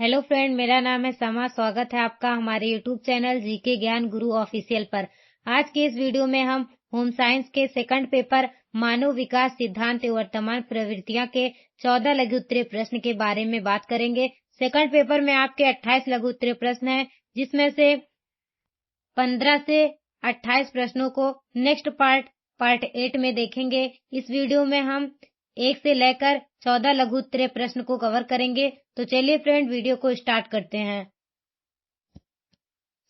Hello friend, मेरा नाम है समा। स्वागत है आपका हमारे यूट्यूब चैनल जीके ज्ञान गुरु ऑफिशियल पर। आज की इस वीडियो में हम होम साइंस के सेकंड पेपर मानव विकास सिद्धांत एवं वर्तमान प्रवृत्तियां के 14 लघु उत्तरीय प्रश्न के बारे में बात करेंगे। सेकंड पेपर में आपके 28 लघु उत्तरीय प्रश्न हैं, जिसमें से 15 से 28 प्रश्नों को नेक्स्ट पार्ट 8 में देखेंगे। इस वीडियो में हम 1 से लेकर 14 लघु उत्तरीय प्रश्न को कवर करेंगे। तो चलिए फ्रेंड, वीडियो को स्टार्ट करते हैं।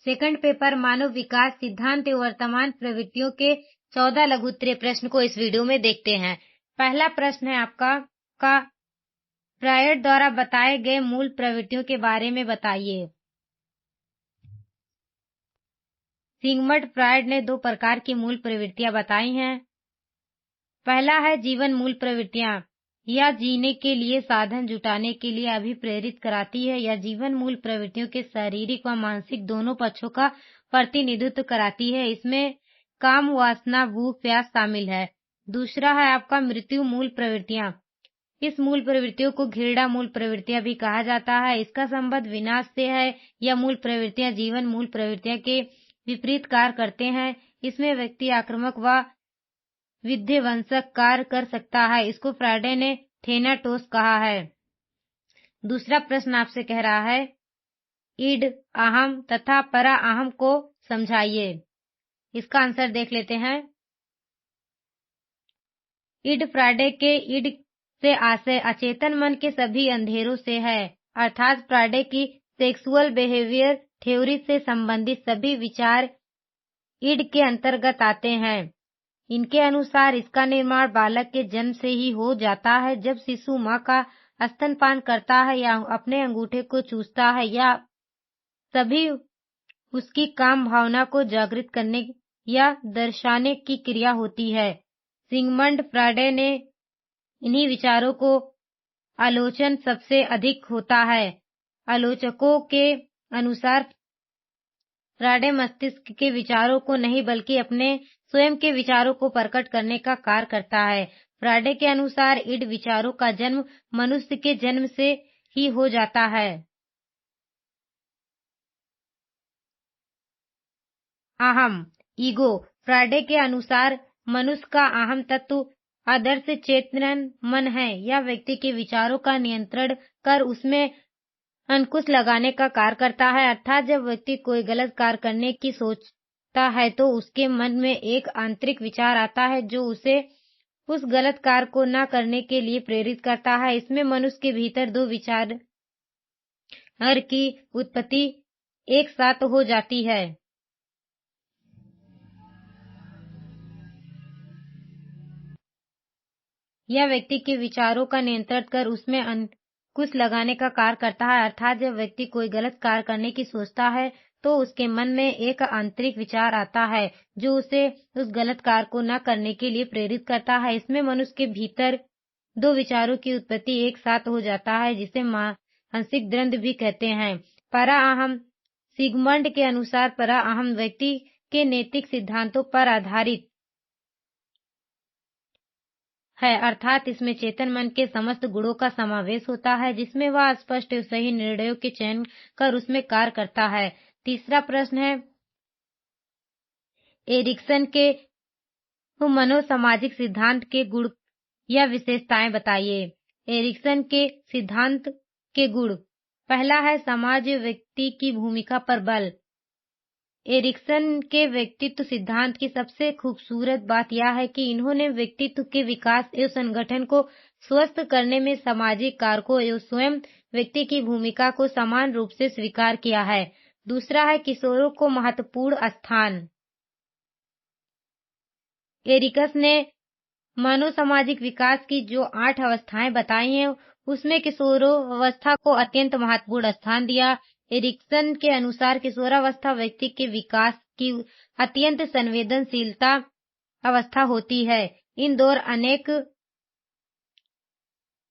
सेकंड पेपर मानव विकास सिद्धांत एवं वर्तमान प्रवृत्तियों के 14 लघु उत्तरीय प्रश्न को इस वीडियो में देखते हैं। पहला प्रश्न है आपका फ्रायड द्वारा बताए गए मूल प्रवृत्तियों के बारे में बताइए। सिगमंड फ्रायड ने 2 प्रकार की मूल प्रवृत्तियां बताई हैं। पहला है जीवन मूल प्रवृत्तियां, या जीने के लिए साधन जुटाने के लिए अभिप्रेरित कराती है, या जीवन मूल प्रवृत्तियों के शारीरिक व मानसिक दोनों पक्षों का प्रतिनिधित्व कराती है। इसमें काम, वासना, भूख, प्यास शामिल है। दूसरा है आपका मृत्यु मूल प्रवृत्तियां। इस मूल प्रवृत्तियों को घृणा मूल प्रवृत्तियां भी कहा जाता है। इसका संबंध विनाश से है। यह मूल प्रवृत्तियां जीवन मूल प्रवृत्तियां के विपरीत कार्य करते हैं। इसमें व्यक्ति आक्रामक व विध्वंसक कार्य कर सकता है। इसको फ्रायड ने थेनाटोस कहा है। दूसरा प्रश्न आपसे कह रहा है, ईड, अहम तथा परा अहम को समझाइए। इसका आंसर देख लेते हैं। ईड फ्रायड के ईड से आशय अचेतन मन के सभी अंधेरों से है, अर्थात फ्रायड की सेक्सुअल बिहेवियर थ्योरी से संबंधित सभी विचार ईड के अंतर्गत आते हैं। इनके अनुसार इसका निर्माण बालक के जन्म से ही हो जाता है। जब शिशु माँ का स्तनपान करता है या अपने अंगूठे को चूसता है, या सभी उसकी काम भावना को जागृत करने या दर्शाने की क्रिया होती है। सिगमंड फ्रायड ने इन्हीं विचारों को आलोचन सबसे अधिक होता है। आलोचकों के अनुसार फ्रायड मस्तिष्क के विचारों को नहीं बल्कि अपने स्वयं के विचारों को प्रकट करने का कार्य करता है। फ्रायड के अनुसार ईड विचारों का जन्म मनुष्य के जन्म से ही हो जाता है। अहम, ईगो, फ्रायड के अनुसार मनुष्य का अहम तत्व आदर्श चेतन मन है। यह व्यक्ति के विचारों का नियंत्रण कर उसमें अंकुश लगाने का कार्य करता है, अर्थात जब व्यक्ति कोई गलत कार्य करने की सोचता है तो उसके मन में एक आंतरिक विचार आता है जो उसे उस गलत कार्य को न करने के लिए प्रेरित करता है। इसमें मनुष्य के भीतर 2 विचार की उत्पत्ति एक साथ हो जाती है। यह व्यक्ति के विचारों का नियंत्रण कर उसमें अंकुश लगाने का कार्य करता है, अर्थात जब व्यक्ति कोई गलत कार्य करने की सोचता है तो उसके मन में एक आंतरिक विचार आता है जो उसे उस गलत कार्य को न करने के लिए प्रेरित करता है। इसमें मनुष्य के भीतर 2 विचारों की उत्पत्ति एक साथ हो जाता है, जिसे मानसिक द्वंद्व भी कहते हैं। परा अहम, सिगमंड के अनुसार परा अहम व्यक्ति के नैतिक सिद्धांतों पर आधारित है, अर्थात इसमें चेतन मन के समस्त गुणों का समावेश होता है, जिसमें वह स्पष्ट और सही निर्णयों के चयन कर उसमें कार्य करता है। तीसरा प्रश्न है, एरिक्सन के मनोसामाजिक सिद्धांत के गुण या विशेषताएं बताइए। एरिक्सन के सिद्धांत के गुण। पहला है समाज व्यक्ति की भूमिका पर बल। एरिक्सन के व्यक्तित्व सिद्धांत की सबसे खूबसूरत बात यह है कि इन्होंने व्यक्तित्व के विकास एवं संगठन को स्वस्थ करने में सामाजिक कारकों एवं स्वयं व्यक्ति की भूमिका को समान रूप से स्वीकार किया है। दूसरा है किशोरों को महत्वपूर्ण स्थान। एरिकस ने मनोसामाजिक विकास की जो 8 अवस्थाएं बताई हैं, उसमें किशोरावस्था को अत्यंत महत्वपूर्ण स्थान दिया। एरिक्सन के अनुसार किशोरावस्था व्यक्ति के विकास की अत्यंत संवेदनशीलता अवस्था होती है।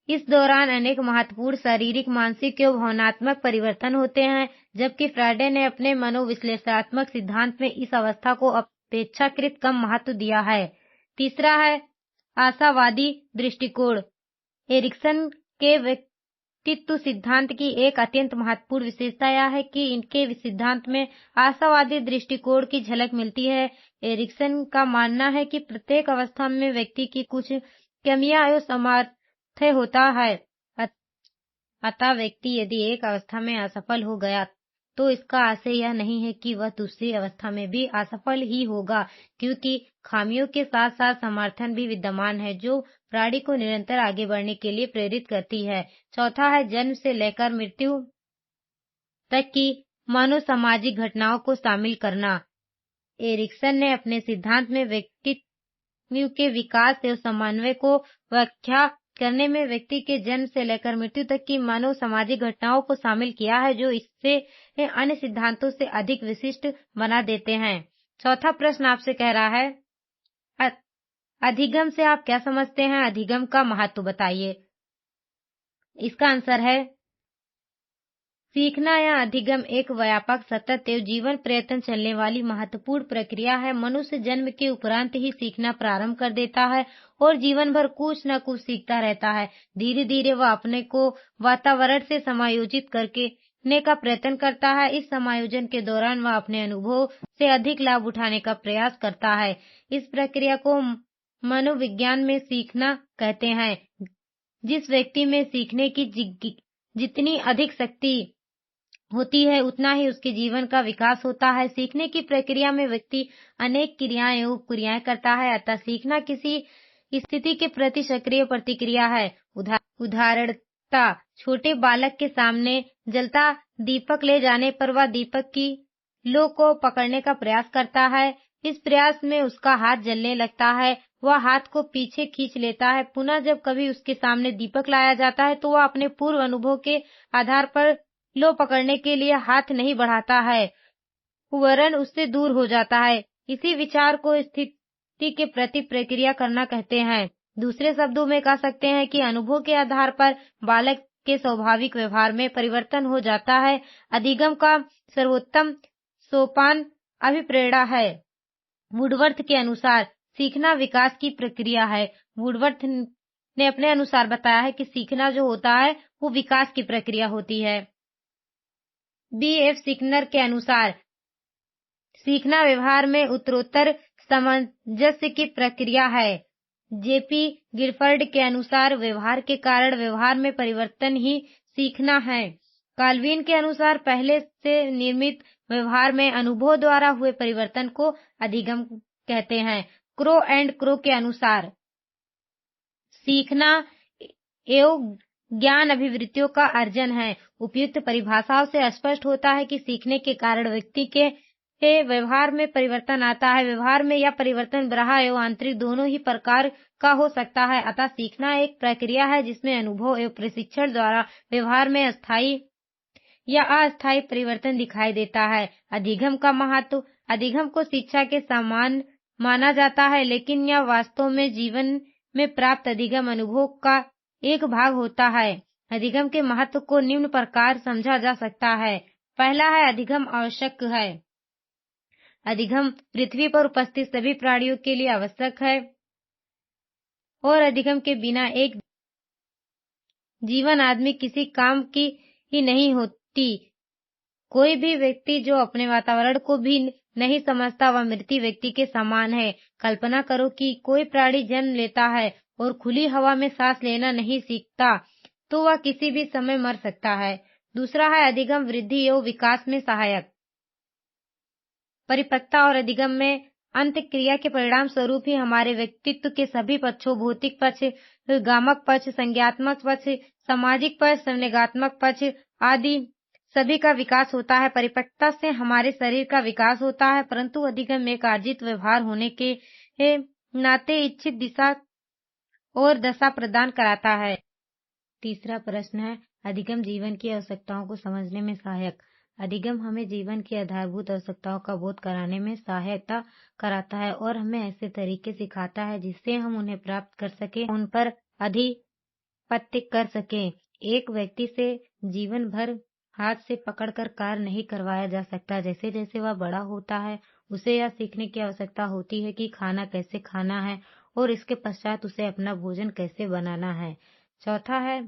इस दौरान अनेक महत्वपूर्ण शारीरिक, मानसिक एवं भावनात्मक परिवर्तन होते हैं, जबकि फ्रायड ने अपने मनोविश्लेषणात्मक सिद्धांत में इस अवस्था को अपेक्षाकृत कम महत्व दिया है। तीसरा है आशावादी दृष्टिकोण। एरिक्सन के व्यक्तित्व व्यक्तित्व सिद्धांत की एक अत्यंत महत्वपूर्ण विशेषता यह है कि इनके सिद्धांत में आशावादी दृष्टिकोण की झलक मिलती है। एरिक्सन का मानना है कि प्रत्येक अवस्था में व्यक्ति की कुछ कमियां एवं सामर्थ्य होता है। अतः व्यक्ति यदि एक अवस्था में असफल हो गया तो इसका आशय यह नहीं है कि वह दूसरी अवस्था में भी असफल ही होगा, क्योंकि खामियों के साथ साथ समर्थन भी विद्यमान है जो प्राणी को निरंतर आगे बढ़ने के लिए प्रेरित करती है। चौथा है जन्म से लेकर मृत्यु तक की मनोसामाजिक घटनाओं को शामिल करना। एरिक्सन ने अपने सिद्धांत में व्यक्तित्व के विकास एवं समन्वय को व्याख्या करने में व्यक्ति के जन्म से लेकर मृत्यु तक की मानव सामाजिक घटनाओं को शामिल किया है, जो इससे अन्य सिद्धांतों से अधिक विशिष्ट बना देते हैं। चौथा प्रश्न आपसे कह रहा है, अधिगम से आप क्या समझते हैं? अधिगम का महत्व बताइए। इसका आंसर है सीखना या अधिगम एक व्यापक, सतत एवं जीवन प्रयत्न चलने वाली महत्वपूर्ण प्रक्रिया है। मनुष्य जन्म के उपरांत ही सीखना प्रारंभ कर देता है और जीवन भर कुछ न कुछ सीखता रहता है। धीरे धीरे वह अपने को वातावरण से समायोजित करने का प्रयत्न करता है। इस समायोजन के दौरान वह अपने अनुभव से अधिक लाभ उठाने का प्रयास करता है। इस प्रक्रिया को मनोविज्ञान में सीखना कहते हैं। जिस व्यक्ति में सीखने की जितनी अधिक शक्ति होती है उतना ही उसके जीवन का विकास होता है। सीखने की प्रक्रिया में व्यक्ति अनेक क्रियाएं एवं उपक्रियाएं करता है, अतः सीखना किसी स्थिति के प्रति सक्रिय प्रतिक्रिया है। उदाहरणतः छोटे बालक के सामने जलता दीपक ले जाने पर वह दीपक की लो को पकड़ने का प्रयास करता है। इस प्रयास में उसका हाथ जलने लगता है, वह हाथ को पीछे खींच लेता है। पुनः जब कभी उसके सामने दीपक लाया जाता है तो वह अपने पूर्व अनुभव के आधार पर लो पकड़ने के लिए हाथ नहीं बढ़ाता है, वरन उससे दूर हो जाता है। इसी विचार को स्थिति के प्रति प्रक्रिया करना कहते हैं। दूसरे शब्दों में कह सकते हैं कि अनुभव के आधार पर बालक के स्वाभाविक व्यवहार में परिवर्तन हो जाता है। अधिगम का सर्वोत्तम सोपान अभिप्रेरणा है। वुडवर्थ के अनुसार सीखना विकास की प्रक्रिया है। वुडवर्थ ने अपने अनुसार बताया है कि सीखना जो होता है वो विकास की प्रक्रिया होती है। B.F. सिकनर के अनुसार सीखना व्यवहार में उत्तरोत्तर सामंजस्य की प्रक्रिया है। J.P. गिलफर्ड के अनुसार व्यवहार के कारण व्यवहार में परिवर्तन ही सीखना है। काल्विन के अनुसार पहले से निर्मित व्यवहार में अनुभव द्वारा हुए परिवर्तन को अधिगम कहते हैं। क्रो एंड क्रो के अनुसार सीखना एवं ज्ञान अभिवृत्तियों का अर्जन है। उपयुक्त परिभाषाओं से स्पष्ट होता है कि सीखने के कारण व्यक्ति के व्यवहार में परिवर्तन आता है। व्यवहार में यह परिवर्तन बाह्य एवं आंतरिक दोनों ही प्रकार का हो सकता है। अतः सीखना एक प्रक्रिया है जिसमें अनुभव एवं प्रशिक्षण द्वारा व्यवहार में स्थायी या अस्थायी परिवर्तन दिखाई देता है। अधिगम का महत्व। अधिगम को शिक्षा के समान माना जाता है, लेकिन यह वास्तव में जीवन में प्राप्त अधिगम अनुभव का एक भाग होता है। अधिगम के महत्व को निम्न प्रकार समझा जा सकता है। पहला है अधिगम आवश्यक है। अधिगम पृथ्वी पर उपस्थित सभी प्राणियों के लिए आवश्यक है और अधिगम के बिना एक जीवन आदमी किसी काम की ही नहीं होती। कोई भी व्यक्ति जो अपने वातावरण को भी नहीं समझता वह मृत व्यक्ति के समान है। कल्पना करो कि कोई प्राणी जन्म लेता है और खुली हवा में सांस लेना नहीं सीखता तो वह किसी भी समय मर सकता है। दूसरा है अधिगम वृद्धि एवं विकास में सहायक। परिपक्वता और अधिगम में अंत क्रिया के परिणाम स्वरूप ही हमारे व्यक्तित्व के सभी पक्षों, भौतिक पक्ष, गामक पक्ष, संज्ञात्मक पक्ष, सामाजिक पक्ष, संवेगात्मक पक्ष आदि सभी का विकास होता है। परिपक्वता से हमारे शरीर का विकास होता है, परंतु अधिगम एक अर्जित व्यवहार होने के नाते इच्छित दिशा और दशा प्रदान कराता है। तीसरा प्रश्न है अधिगम जीवन की आवश्यकताओं को समझने में सहायक। अधिगम हमें जीवन की आधारभूत आवश्यकताओं का बोध कराने में सहायता कराता है और हमें ऐसे तरीके सिखाता है जिससे हम उन्हें प्राप्त कर सके, उन पर अधिपत्य कर सके। एक व्यक्ति से जीवन भर हाथ से पकड़कर कार्य नहीं करवाया जा सकता। जैसे जैसे वह बड़ा होता है उसे यह सीखने की आवश्यकता होती है कि खाना कैसे खाना है और इसके पश्चात उसे अपना भोजन कैसे बनाना है। चौथा है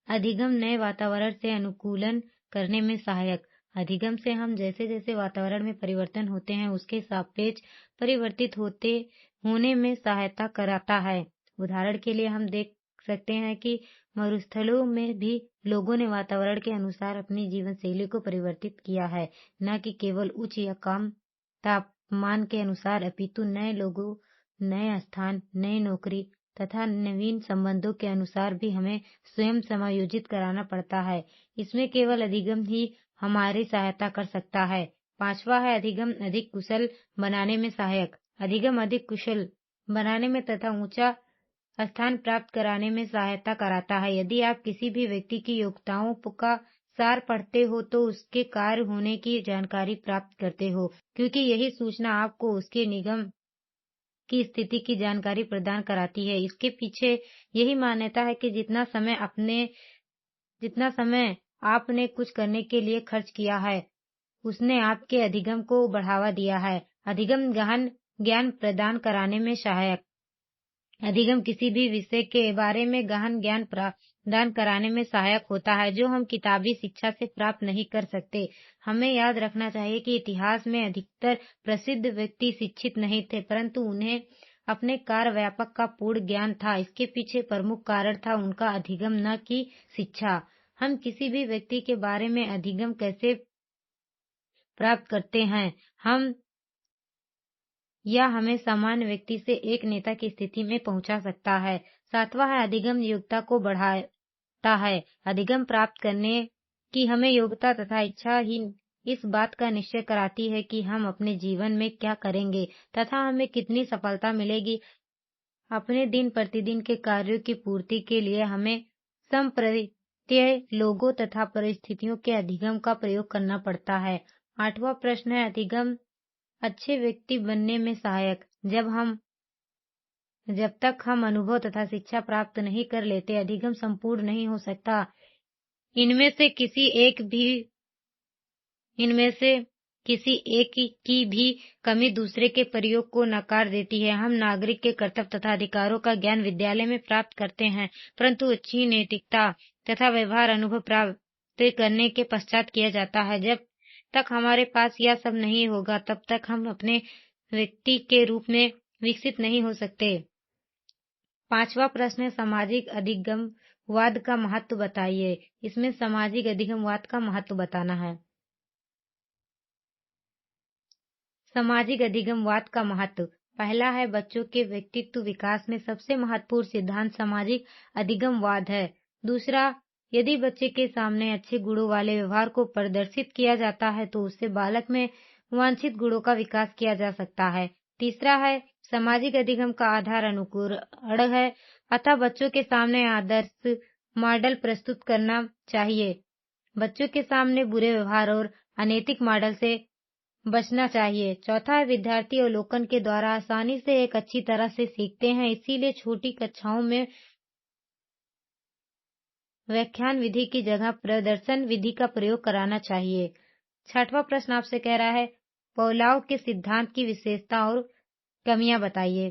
अधिगम नए वातावरण से अनुकूलन करने में सहायक। अधिगम से हम जैसे जैसे वातावरण में परिवर्तन होते हैं उसके सापेक्ष परिवर्तित होने में सहायता कराता है। उदाहरण के लिए हम देख सकते हैं कि मरुस्थलों में भी लोगों ने वातावरण के अनुसार अपनी जीवन शैली को परिवर्तित किया है, न कि केवल उच्च या कम तापमान के अनुसार, अपितु नए लोगों, नए स्थान, नई नौकरी तथा नवीन संबंधों के अनुसार भी हमें स्वयं समायोजित कराना पड़ता है। इसमें केवल अधिगम ही हमारी सहायता कर सकता है। पांचवा है अधिगम अधिक कुशल बनाने में सहायक। अधिगम अधिक कुशल बनाने में तथा ऊंचा स्थान प्राप्त कराने में सहायता कराता है। यदि आप किसी भी व्यक्ति की योग्यताओं का सार पढ़ते हो तो उसके कार्य होने की जानकारी प्राप्त करते हो, क्योंकि यही सूचना आपको उसके निगम की स्थिति की जानकारी प्रदान कराती है। इसके पीछे यही मान्यता है कि जितना समय आपने कुछ करने के लिए खर्च किया है, उसने आपके अधिगम को बढ़ावा दिया है। अधिगम गहन ज्ञान प्रदान कराने में सहायक। अधिगम किसी भी विषय के बारे में गहन ज्ञान प्रदान कराने में सहायक होता है, जो हम किताबी शिक्षा से प्राप्त नहीं कर सकते। हमें याद रखना चाहिए कि इतिहास में अधिकतर प्रसिद्ध व्यक्ति शिक्षित नहीं थे, परंतु उन्हें अपने कार्य व्यापक का पूर्ण ज्ञान था। इसके पीछे प्रमुख कारण था उनका अधिगम, न कि शिक्षा। हम किसी भी व्यक्ति के बारे में अधिगम कैसे प्राप्त करते हैं? हमें सामान्य व्यक्ति से एक नेता की स्थिति में पहुंचा सकता है। सातवां है अधिगम योग्यता को बढ़ाता है। अधिगम प्राप्त करने की हमें योग्यता तथा इच्छा ही इस बात का निश्चय कराती है कि हम अपने जीवन में क्या करेंगे तथा हमें कितनी सफलता मिलेगी। अपने दिन प्रतिदिन के कार्यों की पूर्ति के लिए हमें संप्रत्य लोगों तथा परिस्थितियों के अधिगम का प्रयोग करना पड़ता है। आठवां प्रश्न है अधिगम अच्छे व्यक्ति बनने में सहायक। जब तक हम अनुभव तथा शिक्षा प्राप्त नहीं कर लेते, अधिगम संपूर्ण नहीं हो सकता। इनमें से किसी एक की भी कमी दूसरे के प्रयोग को नकार देती है। हम नागरिक के कर्तव्य तथा अधिकारों का ज्ञान विद्यालय में प्राप्त करते हैं, परंतु अच्छी नैतिकता तथा व्यवहार अनुभव प्राप्त करने के पश्चात किया जाता है। जब तक हमारे पास यह सब नहीं होगा, तब तक हम अपने व्यक्ति के रूप में विकसित नहीं हो सकते। पांचवा प्रश्न है सामाजिक अधिगमवाद का महत्व बताइए। इसमें सामाजिक अधिगमवाद का महत्व बताना है। सामाजिक अधिगमवाद का महत्व। पहला है बच्चों के व्यक्तित्व विकास में सबसे महत्वपूर्ण सिद्धांत सामाजिक अधिगमवाद है। दूसरा, यदि बच्चे के सामने अच्छे गुणों वाले व्यवहार को प्रदर्शित किया जाता है तो उससे बालक में वांछित गुणों का विकास किया जा सकता है। तीसरा है सामाजिक अधिगम का आधार अनुकरण है, अतः बच्चों के सामने आदर्श मॉडल प्रस्तुत करना चाहिए। बच्चों के सामने बुरे व्यवहार और अनैतिक मॉडल से बचना चाहिए। चौथा है विद्यार्थी अवलोकन के द्वारा आसानी से एक अच्छी तरह से सीखते हैं, इसीलिए छोटी कक्षाओं में व्याख्यान विधि की जगह प्रदर्शन विधि का प्रयोग कराना चाहिए। छठवां प्रश्न आपसे कह रहा है पौलाव के सिद्धांत की विशेषता और कमियां बताइए।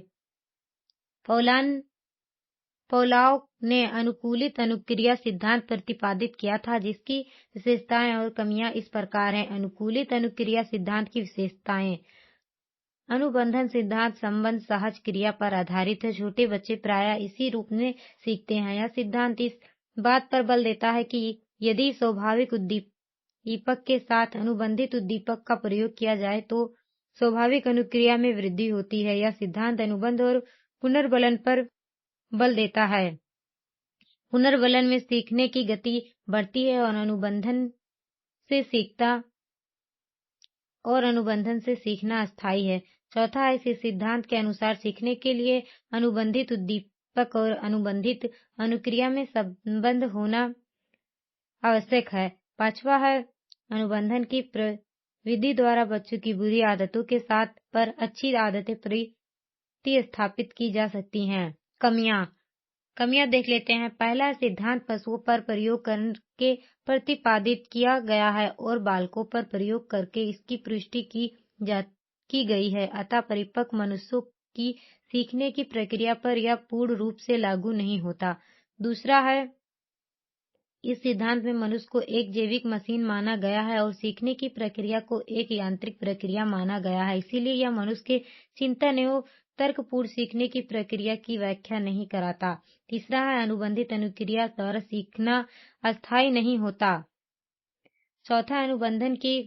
पौलाव ने अनुकूलित अनुक्रिया सिद्धांत प्रतिपादित किया था, जिसकी विशेषताएं और कमियां इस प्रकार हैं। अनुकूलित अनुक्रिया सिद्धांत की विशेषताएं। अनुबंधन सिद्धांत संबंध सहज क्रिया पर आधारित है। छोटे बच्चे प्रायः इसी रूप में सीखते हैं। यह सिद्धांत इस बात पर बल देता है कि यदि स्वाभाविक उद्दीपक के साथ अनुबंधित उद्दीपक का प्रयोग किया जाए तो स्वाभाविक अनुक्रिया में वृद्धि होती है। यह सिद्धांत अनुबंध और पुनर्बलन पर बल देता है। पुनर्बलन में सीखने की गति बढ़ती है और अनुबंधन से सीखना अस्थायी है। चौथा है इस सिद्धांत के अनुसार सीखने के लिए अनुबंधित उद्दीपक और अनुबंधित अनुक्रिया में संबंध होना आवश्यक है। पांचवा है अनुबंधन की प्रविधि द्वारा बच्चों की बुरी आदतों के साथ पर अच्छी आदतें प्रतिस्थापित की जा सकती हैं। कमियां देख लेते हैं। पहला सिद्धांत पशुओं पर प्रयोग करके प्रतिपादित किया गया है और बालकों पर प्रयोग करके इसकी पुष्टि की गई है, अतः परिपक्व मनुष्यों की सीखने की प्रक्रिया पर यह पूर्ण रूप से लागू नहीं होता। दूसरा है इस सिद्धांत में मनुष्य को एक जैविक मशीन माना गया है और सीखने की प्रक्रिया को एक यांत्रिक प्रक्रिया माना गया है। इसीलिए यह मनुष्य के चिंतन एवं तर्कपूर्ण सीखने की प्रक्रिया की व्याख्या नहीं कराता। तीसरा है अनुबंधित अनुक्रिया द्वारा सीखना अस्थायी नहीं होता। चौथा, अनुबंधन की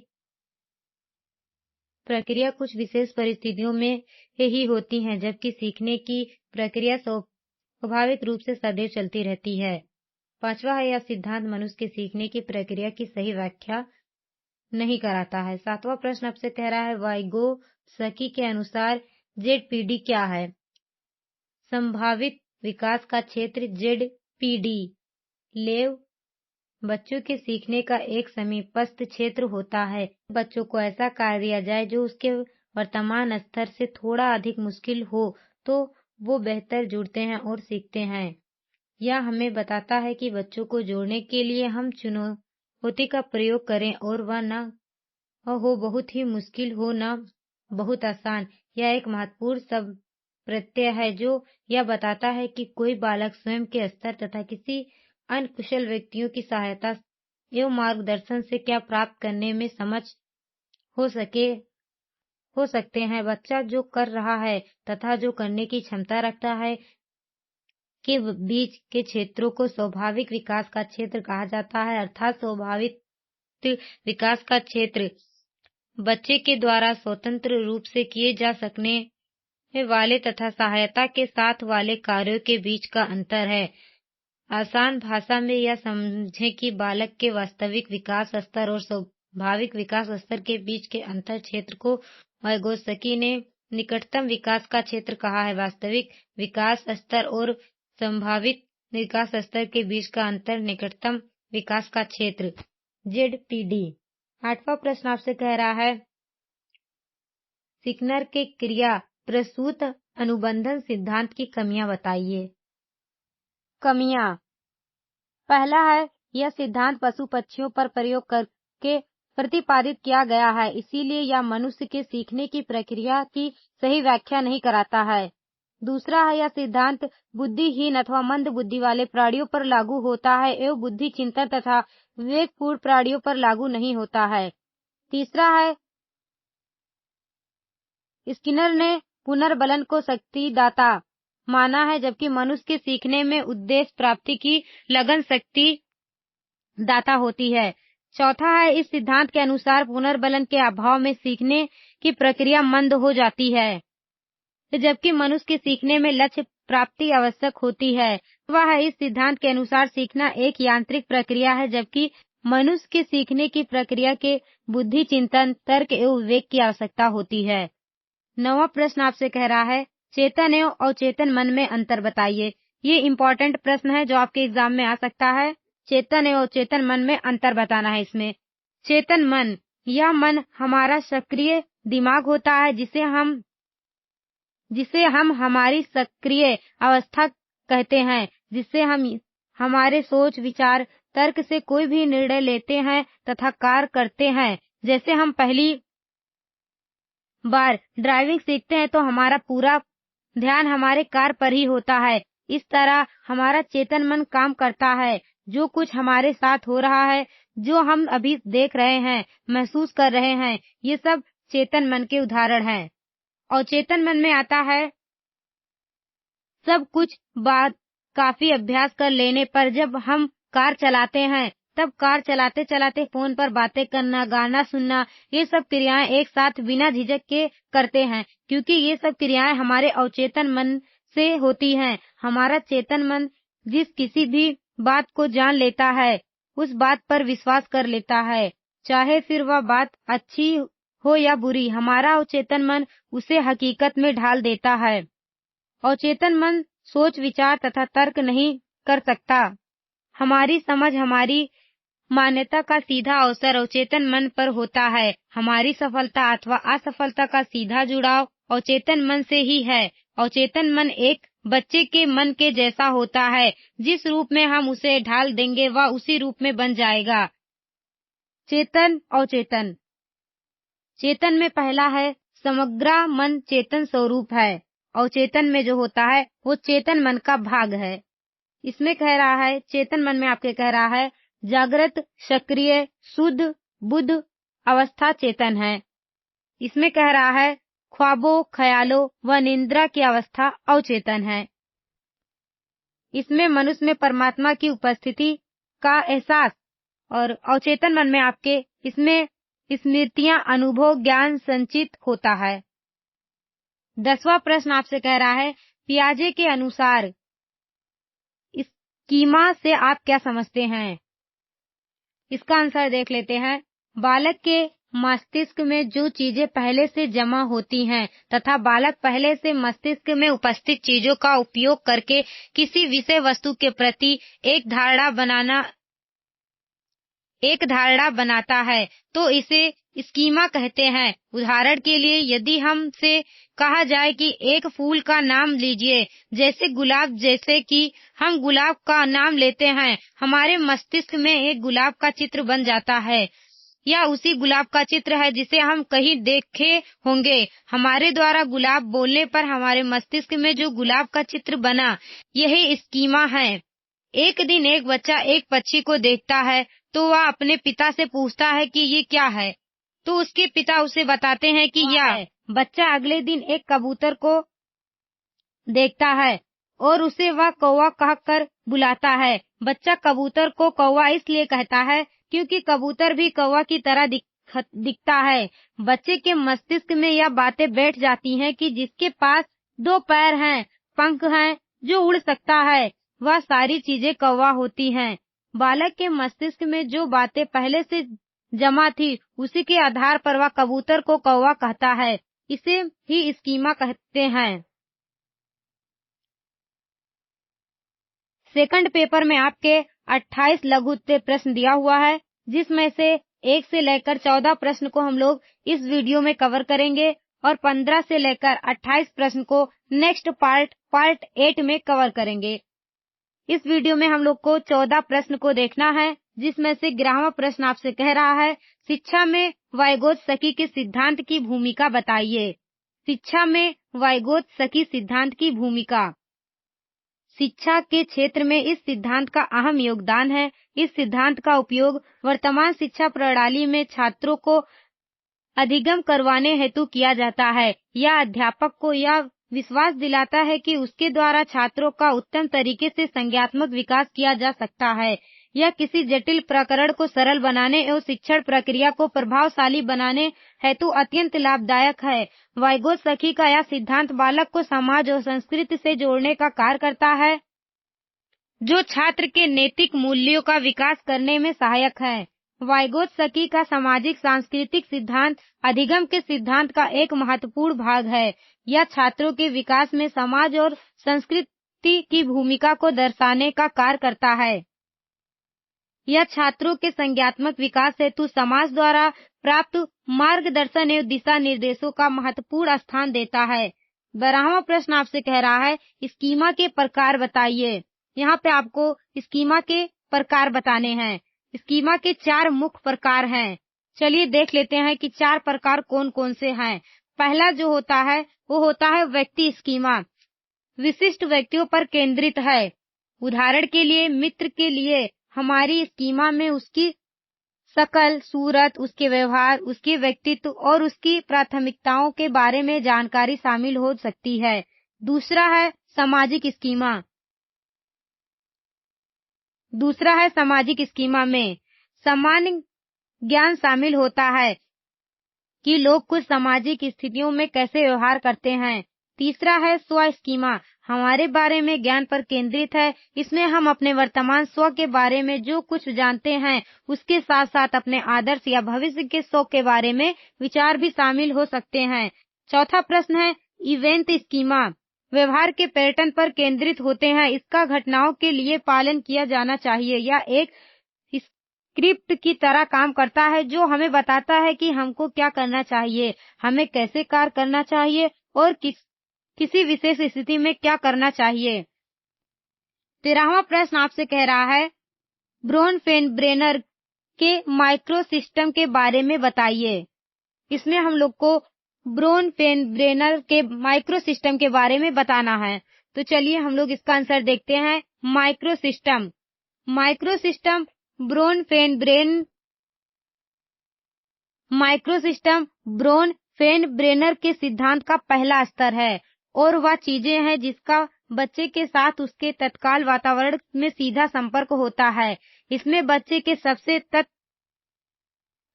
प्रक्रिया कुछ विशेष परिस्थितियों में ही होती है, जबकि सीखने की प्रक्रिया स्वाभाविक रूप से सदैव चलती रहती है। पांचवा है, यह सिद्धांत मनुष्य के सीखने की प्रक्रिया की सही व्याख्या नहीं कराता है। सातवां प्रश्न आपसे कह रहा है, वाइगोत्स्की के अनुसार जेडपीडी क्या है? संभावित विकास का क्षेत्र जेडपीडी लेव बच्चों के सीखने का एक समीपस्थ क्षेत्र होता है। बच्चों को ऐसा कार्य दिया जाए जो उसके वर्तमान स्तर से थोड़ा अधिक मुश्किल हो तो वो बेहतर जुड़ते हैं और सीखते हैं। यह हमें बताता है कि बच्चों को जोड़ने के लिए हम चुनौती का प्रयोग करें और वह न हो बहुत ही मुश्किल हो न बहुत आसान। यह एक महत्वपूर्ण सब प्रत्यय है जो यह बताता है कि कोई बालक स्वयं के स्तर तथा किसी अन्य कुशल व्यक्तियों की सहायता एवं मार्गदर्शन से क्या प्राप्त करने में समझ हो सकते हैं। बच्चा जो कर रहा है तथा जो करने की क्षमता रखता है के बीच के क्षेत्रों को स्वाभाविक विकास का क्षेत्र कहा जाता है। अर्थात स्वाभाविक विकास का क्षेत्र बच्चे के द्वारा स्वतंत्र रूप से किए जा सकने वाले तथा सहायता के साथ वाले कार्यों के बीच का अंतर है। आसान भाषा में यह समझें कि बालक के वास्तविक विकास स्तर और स्वाभाविक विकास स्तर के बीच के अंतर क्षेत्र को वाइगोत्स्की ने निकटतम विकास का क्षेत्र कहा है। वास्तविक विकास स्तर और संभावित विकास स्तर के बीच का अंतर निकटतम विकास का क्षेत्र जेडपीडी। आठवां प्रश्न आपसे कह रहा है, स्किनर के क्रिया प्रसूत अनुबंधन सिद्धांत की कमियां बताइए। कमियां। पहला है, यह सिद्धांत पशु पक्षियों पर प्रयोग करके प्रतिपादित किया गया है, इसीलिए यह मनुष्य के सीखने की प्रक्रिया की सही व्याख्या नहीं कराता है। दूसरा है, यह सिद्धांत बुद्धिहीन अथवा मंद बुद्धि वाले प्राणियों पर लागू होता है एवं बुद्धि चिंतन तथा विवेकपूर्ण प्राणियों पर लागू नहीं होता है। तीसरा है, स्किनर ने पुनर्बलन को शक्तिदाता माना है, जबकि मनुष्य के सीखने में उद्देश्य प्राप्ति की लगन शक्ति दाता होती है। चौथा है, इस सिद्धांत के अनुसार पुनर्बलन के अभाव में सीखने की प्रक्रिया मंद हो जाती है, जबकि मनुष्य के सीखने में लक्ष्य प्राप्ति आवश्यक होती है। वह है, इस सिद्धांत के अनुसार सीखना एक यांत्रिक प्रक्रिया है, जबकि मनुष्य के सीखने की प्रक्रिया के बुद्धि चिंतन तर्क एवं विवेक की आवश्यकता होती है। नौवां प्रश्न आपसे कह रहा है, चेतन एवं अचेतन मन में अंतर बताइए। ये इम्पोर्टेंट प्रश्न है जो आपके एग्जाम में आ सकता है। चेतन एवं अचेतन मन में अंतर बताना है। इसमें चेतन मन, यह मन हमारा सक्रिय दिमाग होता है जिसे हम हमारी सक्रिय अवस्था कहते हैं, जिससे हम हमारे सोच विचार तर्क से कोई भी निर्णय लेते हैं तथा कार्य करते हैं। जैसे हम पहली बार ड्राइविंग सीखते हैं तो हमारा पूरा ध्यान हमारे कार पर ही होता है। इस तरह हमारा चेतन मन काम करता है। जो कुछ हमारे साथ हो रहा है, जो हम अभी देख रहे हैं, महसूस कर रहे हैं, ये सब चेतन मन के उदाहरण हैं। और चेतन मन में आता है सब कुछ बात काफी अभ्यास कर लेने पर जब हम कार चलाते हैं, तब कार चलाते चलाते फोन पर बातें करना, गाना सुनना, ये सब क्रियाएं एक साथ बिना झिझक के करते हैं, क्योंकि ये सब क्रियाएं हमारे अवचेतन मन से होती हैं। हमारा चेतन मन जिस किसी भी बात को जान लेता है, उस बात पर विश्वास कर लेता है, चाहे फिर वह बात अच्छी हो या बुरी। हमारा अवचेतन मन उसे हकीकत में ढाल देता है। अवचेतन मन सोच विचार तथा तर्क नहीं कर सकता। हमारी समझ, हमारी मान्यता का सीधा अवसर अवचेतन मन पर होता है। हमारी सफलता अथवा असफलता का सीधा जुड़ाव अवचेतन मन से ही है। अवचेतन मन एक बच्चे के मन के जैसा होता है। जिस रूप में हम उसे ढाल देंगे वह उसी रूप में बन जाएगा। चेतन अवचेतन। चेतन में पहला है, समग्र मन चेतन स्वरूप है। अवचेतन में जो होता है वो चेतन मन का भाग है। इसमें कह रहा है, चेतन मन में आपके कह रहा है, जागृत, सक्रिय, शुद्ध, बुद्ध अवस्था चेतन है। इसमें कह रहा है ख्वाबों, ख्यालों व निद्रा की अवस्था अवचेतन है। इसमें मनुष्य में परमात्मा की उपस्थिति का एहसास और अवचेतन मन में आपके इसमें स्मृतियां, अनुभव, ज्ञान संचित होता है। 10वां प्रश्न आपसे कह रहा है पियाजे के अनुसार स्कीमा से आप क्या समझते हैं? इसका आंसर देख लेते हैं। बालक के मस्तिष्क में जो चीजें पहले से जमा होती हैं तथा बालक पहले से मस्तिष्क में उपस्थित चीजों का उपयोग करके किसी विषय वस्तु के प्रति एक धारणा बनाता है तो इसे स्कीमा कहते हैं। उदाहरण के लिए यदि हमसे कहा जाए कि एक फूल का नाम लीजिए, जैसे गुलाब, जैसे कि हम गुलाब का नाम लेते हैं, हमारे मस्तिष्क में एक गुलाब का चित्र बन जाता है या उसी गुलाब का चित्र है जिसे हम कहीं देखे होंगे। हमारे द्वारा गुलाब बोलने पर हमारे मस्तिष्क में जो गुलाब का चित्र बना, यही स्कीमा है। एक दिन एक बच्चा एक पक्षी को देखता है तो वह अपने पिता से पूछता है कि ये क्या है, तो उसके पिता उसे बताते हैं कि यह है। बच्चा अगले दिन एक कबूतर को देखता है और उसे वह कौवा कहकर बुलाता है। बच्चा कबूतर को कौवा इसलिए कहता है क्योंकि कबूतर भी कौवा की तरह दिखता है। बच्चे के मस्तिष्क में यह बातें बैठ जाती हैं कि जिसके पास 2 पैर हैं, पंख हैं, जो उड़ सकता है, वह सारी चीजें कौवा होती हैं। बालक के मस्तिष्क में जो बातें पहले से जमा थी, उसी के आधार पर वह कबूतर को कौवा कहता है। इसे ही स्कीमा कहते हैं। सेकंड पेपर में आपके 28 लघु उत्तर प्रश्न दिया हुआ है, जिसमें से 1 से लेकर 14 प्रश्न को हम लोग इस वीडियो में कवर करेंगे और 15 से लेकर 28 प्रश्न को नेक्स्ट पार्ट 8 में कवर करेंगे। इस वीडियो में हम लोग को 14 प्रश्न को देखना है, जिसमें से 11वां प्रश्न आपसे कह रहा है शिक्षा में वाइगोत्स्की के सिद्धांत की भूमिका बताइए। शिक्षा में वाइगोत्स्की सिद्धांत की भूमिका। शिक्षा के क्षेत्र में इस सिद्धांत का अहम योगदान है। इस सिद्धांत का उपयोग वर्तमान शिक्षा प्रणाली में छात्रों को अधिगम करवाने हेतु किया जाता है। यह अध्यापक को यह विश्वास दिलाता है कि उसके द्वारा छात्रों का उत्तम तरीके से संज्ञानात्मक विकास किया जा सकता है। यह किसी जटिल प्रकरण को सरल बनाने एवं शिक्षण प्रक्रिया को प्रभावशाली बनाने हेतु अत्यंत लाभदायक है। वाइगोत्स्की का यह सिद्धांत बालक को समाज और संस्कृति से जोड़ने का कार्य करता है, जो छात्र के नैतिक मूल्यों का विकास करने में सहायक है। वाइगोत्स्की का सामाजिक सांस्कृतिक सिद्धांत अधिगम के सिद्धांत का एक महत्वपूर्ण भाग है। यह छात्रों के विकास में समाज और संस्कृति की भूमिका को दर्शाने का कार्य करता है। यह छात्रों के संज्ञानात्मक विकास हेतु समाज द्वारा प्राप्त मार्गदर्शन एवं दिशा निर्देशों का महत्वपूर्ण स्थान देता है। 12वां प्रश्न आपसे कह रहा है स्कीमा के प्रकार बताइए। यहाँ पे आपको स्कीमा के प्रकार बताने हैं। स्कीमा के 4 मुख्य प्रकार हैं। चलिए देख लेते हैं कि 4 प्रकार कौन कौन से हैं। पहला जो होता है वो होता है व्यक्ति स्कीमा। विशिष्ट व्यक्तियों पर केंद्रित है। उदाहरण के लिए मित्र के लिए हमारी स्कीमा में उसकी शकल, सूरत, उसके व्यवहार, उसके व्यक्तित्व और उसकी प्राथमिकताओं के बारे में जानकारी शामिल हो सकती है। दूसरा है सामाजिक स्कीमा। में सामान्य ज्ञान शामिल होता है कि लोग कुछ सामाजिक स्थितियों में कैसे व्यवहार करते हैं। तीसरा है स्व स्कीमा, हमारे बारे में ज्ञान पर केंद्रित है। इसमें हम अपने वर्तमान स्व के बारे में जो कुछ जानते हैं, उसके साथ साथ अपने आदर्श या भविष्य के स्व के बारे में विचार भी शामिल हो सकते हैं। चौथा प्रश्न है इवेंट स्कीमा, व्यवहार के पैटर्न पर केंद्रित होते हैं। इसका घटनाओं के लिए पालन किया जाना चाहिए या एक स्क्रिप्ट की तरह काम करता है, जो हमें बताता है कि हमको क्या करना चाहिए, हमें कैसे कार्य करना चाहिए और किसी विशेष स्थिति में क्या करना चाहिए। 13वां प्रश्न आपसे कह रहा है ब्रोनफेनब्रेनर के माइक्रो सिस्टम के बारे में बताइए। इसमें हम लोग को ब्रोनफेनब्रेनर के माइक्रो सिस्टम के बारे में बताना है। तो चलिए हम लोग इसका आंसर देखते हैं। माइक्रो सिस्टम ब्रोन-फेन-ब्रेन माइक्रोसिस्टम ब्रोन-फेन-ब्रेनर के सिद्धांत का पहला स्तर है और वह चीजें हैं जिसका बच्चे के साथ उसके तत्काल वातावरण में सीधा संपर्क होता है। इसमें बच्चे के सबसे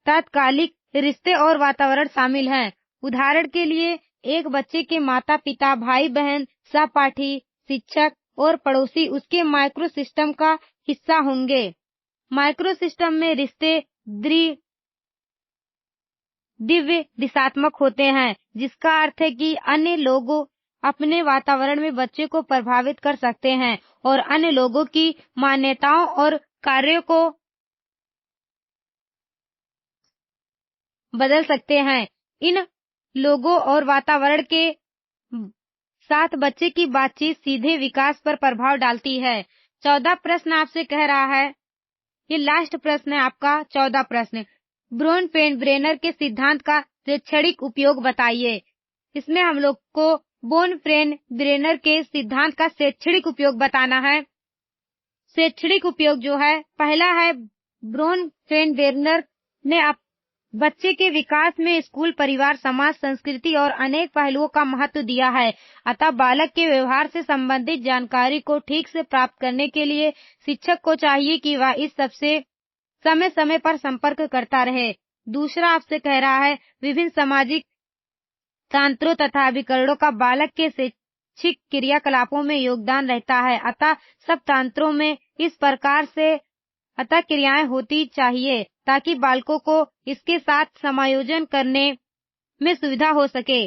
तात्कालिक रिश्ते और वातावरण शामिल हैं। उदाहरण के लिए एक बच्चे के माता-पिता, भाई-बहन, सहपाठी, शिक्षक और पड़ोसी उसके माइक्रोसिस्टम का हिस्सा होंगे। माइक्रोसिस्टम में रिश्ते दिव्य दिशात्मक होते हैं, जिसका अर्थ है कि अन्य लोग अपने वातावरण में बच्चे को प्रभावित कर सकते हैं और अन्य लोगों की मान्यताओं और कार्यों को बदल सकते हैं। इन लोगों और वातावरण के साथ बच्चे की बातचीत सीधे विकास पर प्रभाव डालती है। 14 प्रश्न आपसे कह रहा है, ये लास्ट प्रश्न है आपका 14 प्रश्न। ब्रोन-फेन-ब्रेनर के सिद्धांत का शैक्षणिक उपयोग बताइए। इसमें हम लोग को ब्रोन-फेन-ब्रेनर के सिद्धांत का शैक्षणिक उपयोग बताना है। शैक्षणिक उपयोग जो है, पहला है ब्रोन-फेन-ब्रेनर ने बच्चे के विकास में स्कूल, परिवार, समाज, संस्कृति और अनेक पहलुओं का महत्व दिया है। अतः बालक के व्यवहार से संबंधित जानकारी को ठीक से प्राप्त करने के लिए शिक्षक को चाहिए कि वह इस सबसे समय-समय पर संपर्क करता रहे। दूसरा आपसे कह रहा है, विभिन्न सामाजिक तंत्रों तथा अभिकरणों का बालक के शैक्षिक क्रियाकलापों में योगदान रहता है। अतः सब तंत्रों में इस प्रकार से क्रियाएं होती चाहिए ताकि बालकों को इसके साथ समायोजन करने में सुविधा हो सके।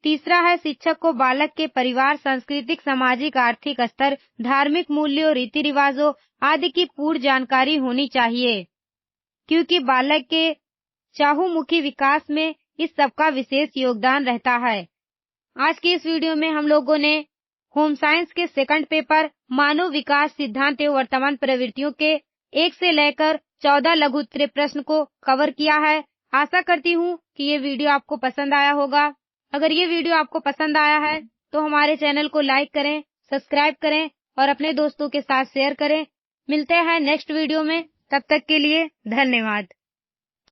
तीसरा है, शिक्षक को बालक के परिवार, सांस्कृतिक, सामाजिक, आर्थिक स्तर, धार्मिक मूल्यों, रीति रिवाजों आदि की पूर्ण जानकारी होनी चाहिए, क्योंकि बालक के चाहुमुखी विकास में इस सब का विशेष योगदान रहता है। आज की इस वीडियो में हम लोगों ने होम साइंस के सेकंड पेपर मानव विकास सिद्धांत एवं वर्तमान प्रवृत्तियों के 1 से लेकर 14 लघु उत्तरीय प्रश्न को कवर किया है। आशा करती हूँ कि ये वीडियो आपको पसंद आया होगा। अगर ये वीडियो आपको पसंद आया है तो हमारे चैनल को लाइक करें, सब्सक्राइब करें और अपने दोस्तों के साथ शेयर करें। मिलते हैं नेक्स्ट वीडियो में, तब तक के लिए धन्यवाद।